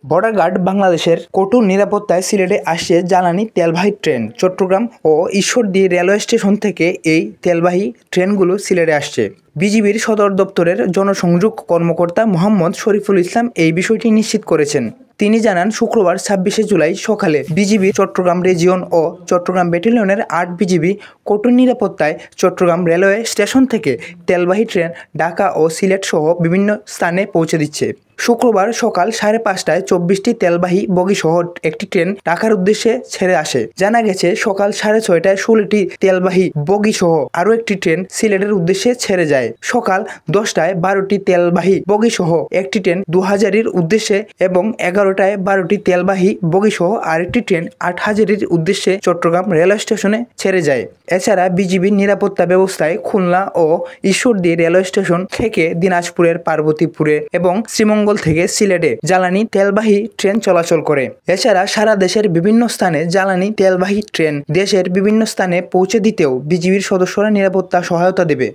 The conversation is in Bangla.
বর্ডার গার্ড বাংলাদেশের কঠোর নিরাপত্তায় সিলেটে আসছে জ্বালানি তেলবাহী ট্রেন। চট্টগ্রাম ও ঈশ্বরদী রেলওয়ে স্টেশন থেকে এই তেলবাহী ট্রেনগুলো সিলেটে আসছে। বিজিবির সদর দপ্তরের জনসংযোগ কর্মকর্তা মোহাম্মদ শরীফুল ইসলাম এই বিষয়টি নিশ্চিত করেছেন। তিনি জানান, শুক্রবার ২৬শে জুলাই সকালে বিজিবি চট্টগ্রাম রেজিয়ন ও চট্টগ্রাম ব্যাটালিয়নের ৮ বিজিবি কঠোর নিরাপত্তায় চট্টগ্রাম রেলওয়ে স্টেশন থেকে তেলবাহী ট্রেন ঢাকা ও সিলেট সহ বিভিন্ন স্থানে পৌঁছে দিচ্ছে। শুক্রবার সকাল ৫:৩০টায় ২৪টি তেলবাহী বগিসহ একটি ট্রেন ঢাকার উদ্দেশ্যে ছেড়ে আসে। জানা গেছে, সকাল ৬:৩০টায় ১৬টি তেলবাহী বগিসহ আরও একটি ট্রেন সিলেটের উদ্দেশ্যে ছেড়ে যায়। সকাল ১০টায় ১২টি তেলবাহী বগিসহ একটি ট্রেন দুহাজারীর উদ্দেশ্যে এবং ১১টায় ১২টি তেলবাহী বগিসহ আরেকটি ট্রেন আটহাজারীর উদ্দেশ্যে চট্টগ্রাম রেলওয়ে স্টেশনে ছেড়ে যায়। এছাড়া বিজিবির নিরাপত্তা ব্যবস্থায় খুলনা ও ঈশ্বরদী রেলওয়ে স্টেশন থেকে দিনাজপুরের পার্বতীপুরে এবং শ্রীমঙ্গল থেকে সিলেটে জ্বালানি তেলবাহী ট্রেন চলাচল করে। এছাড়া সারা দেশের বিভিন্ন স্থানে জ্বালানি তেলবাহী ট্রেন দেশের বিভিন্ন স্থানে পৌঁছে দিতেও বিজিবির সদস্যরা নিরাপত্তা সহায়তা দেবে।